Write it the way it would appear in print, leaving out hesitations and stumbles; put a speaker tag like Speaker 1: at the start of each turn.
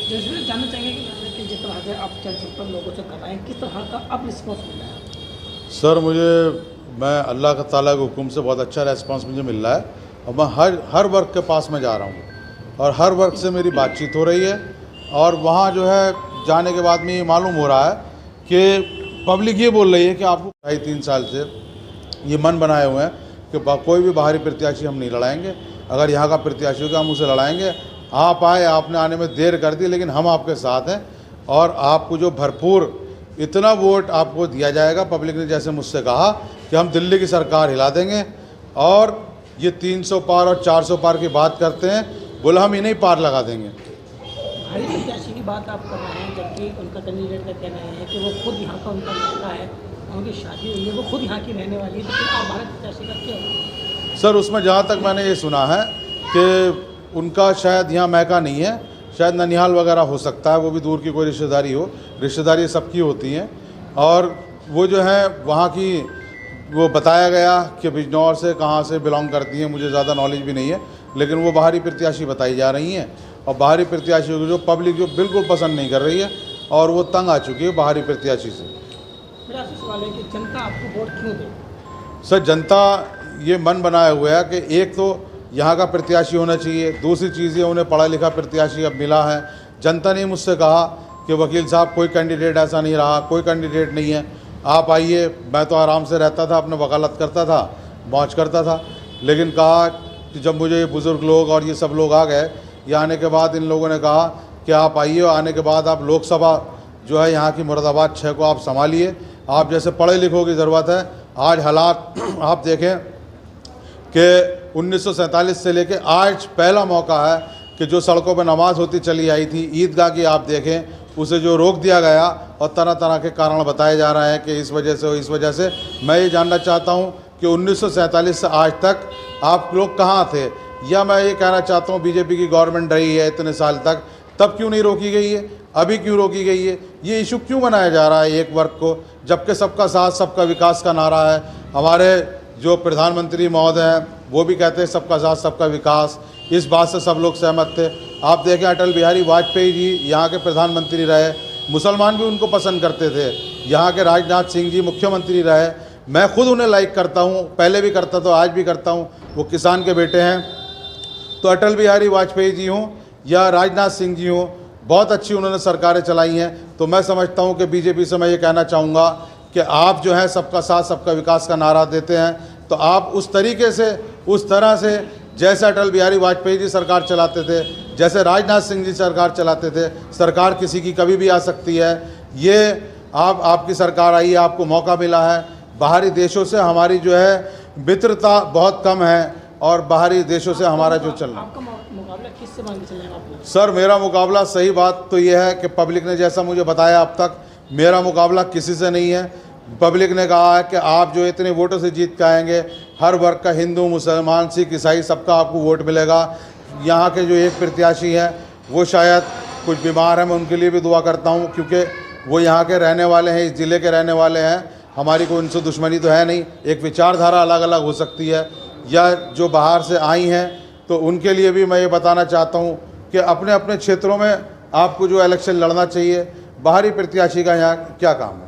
Speaker 1: जैसे जानना चाहेंगे कि जिस तरह से आप जनसंपर्क लोगों से कर रहे हैं, किस तरह का अब रिस्पॉन्स मिल रहा है?
Speaker 2: सर मैं अल्लाह का ताला के हुक्म से बहुत अच्छा रेस्पॉन्स मुझे मिल रहा है और मैं हर वर्ग के पास में जा रहा हूँ और हर वर्ग से मेरी बातचीत हो रही है। और वहाँ जो है जाने के बाद में ये मालूम हो रहा है कि पब्लिक ये बोल रही है कि आपको 2.5-3 साल से ये मन बनाए हुए हैं कि कोई भी बाहरी प्रत्याशी हम नहीं लड़ाएंगे, अगर यहाँ का प्रत्याशी होगा हम उसे लड़ाएंगे। आप आए, आपने आने में देर कर दी, लेकिन हम आपके साथ हैं और आपको जो भरपूर इतना वोट आपको दिया जाएगा। पब्लिक ने जैसे मुझसे कहा कि हम दिल्ली की सरकार हिला देंगे और ये 300 पार और 400 पार की बात करते हैं, बोला हम इन्हें पार लगा देंगे।
Speaker 1: भारी प्रत्याशी की बात आप कर रहे हैं, जबकि उनका कैंडिडेट का कहना है कि वो खुद यहाँ का उनका लड़का है, उनकी शादी हुई है, वो खुद यहाँ की रहने वाली है, तो फिर आप भारी प्रत्याशी का क्या होगा?
Speaker 2: सर उसमें जहाँ तक मैंने ये सुना है कि उनका शायद यहाँ मैका नहीं है, शायद ननिहाल वगैरह हो सकता है, वो भी दूर की कोई रिश्तेदारी हो। रिश्तेदारी सबकी होती हैं और वो जो है वहाँ की, वो बताया गया कि बिजनौर से कहाँ से बिलोंग करती हैं, मुझे ज़्यादा नॉलेज भी नहीं है, लेकिन वो बाहरी प्रत्याशी बताई जा रही हैं और बाहरी प्रत्याशियों को जो पब्लिक जो बिल्कुल पसंद नहीं कर रही है और वो तंग आ चुकी है बाहरी प्रत्याशी से।
Speaker 1: मेरा आपसे सवाल है कि जनता आपको वोट क्यों दे?
Speaker 2: सर जनता ये मन बनाया हुआ है कि एक तो यहाँ का प्रत्याशी होना चाहिए, दूसरी चीज़ ये उन्हें पढ़ा लिखा प्रत्याशी अब मिला है। जनता ने मुझसे कहा कि वकील साहब कोई कैंडिडेट ऐसा नहीं रहा, कोई कैंडिडेट नहीं है, आप आइए। मैं तो आराम से रहता था, अपने वकालत करता था, मौज करता था, लेकिन कहा कि जब मुझे ये बुज़ुर्ग लोग और ये सब लोग आ गए, ये आने के बाद इन लोगों ने कहा कि आप आइए, आने के बाद आप लोकसभा जो है यहाँ की मुरादाबाद 6 को आप संभालिए, आप जैसे पढ़े लिखों की ज़रूरत है। आज हालात आप देखें कि 1947 से लेके आज पहला मौका है कि जो सड़कों पर नमाज होती चली आई थी, ईदगाह की आप देखें, उसे जो रोक दिया गया और तरह तरह के कारण बताए जा रहे हैं कि इस वजह से। मैं ये जानना चाहता हूँ कि 1947 से आज तक आप लोग कहाँ थे, या मैं ये कहना चाहता हूँ बीजेपी की गवर्नमेंट रही है इतने साल तक, तब क्यों नहीं रोकी गई है, अभी क्यों रोकी गई है? ये इशू क्यों बनाया जा रहा है एक वर्ग को, जबकि सबका साथ सबका विकास का नारा है। हमारे जो प्रधानमंत्री महोदय हैं वो भी कहते हैं सबका साथ सबका विकास, इस बात से सब लोग सहमत थे। आप देखें अटल बिहारी वाजपेयी जी यहाँ के प्रधानमंत्री रहे, मुसलमान भी उनको पसंद करते थे। यहाँ के राजनाथ सिंह जी मुख्यमंत्री रहे, मैं खुद उन्हें लाइक करता हूँ, पहले भी करता था, आज भी करता हूँ, वो किसान के बेटे हैं। तो अटल बिहारी वाजपेयी जी हों या राजनाथ सिंह जी हों, बहुत अच्छी उन्होंने सरकारें चलाई हैं। तो मैं समझता हूँ कि बीजेपी से मैं ये कहना चाहूँगा कि आप जो है सबका साथ सबका विकास का नारा देते हैं, तो आप उस तरीके से, उस तरह से जैसे अटल बिहारी वाजपेयी जी सरकार चलाते थे, जैसे राजनाथ सिंह जी सरकार चलाते थे, सरकार किसी की कभी भी आ सकती है। ये आपकी सरकार आई है, आपको मौका मिला है। बाहरी देशों से हमारी जो है मित्रता बहुत कम है और बाहरी देशों से हमारा जो चल रहा है।
Speaker 1: आपका मुकाबला किससे मान के चलेगा आप?
Speaker 2: सर मेरा मुकाबला, सही बात तो ये है कि पब्लिक ने जैसा मुझे बताया अब तक, मेरा मुकाबला किसी से नहीं है। पब्लिक ने कहा है कि आप जो इतने वोटों से जीत के आएंगे, हर वर्ग का, हिंदू मुसलमान सिख ईसाई सबका आपको वोट मिलेगा। यहाँ के जो एक प्रत्याशी हैं वो शायद कुछ बीमार हैं, मैं उनके लिए भी दुआ करता हूँ, क्योंकि वो यहाँ के रहने वाले हैं, इस ज़िले के रहने वाले हैं। हमारी कोई उनसे दुश्मनी तो है नहीं, एक विचारधारा अलग अलग हो सकती है, या जो बाहर से आई हैं, तो उनके लिए भी मैं ये बताना चाहता हूँ कि अपने अपने क्षेत्रों में आपको जो इलेक्शन लड़ना चाहिए। बाहरी प्रत्याशी का यहाँ क्या काम है?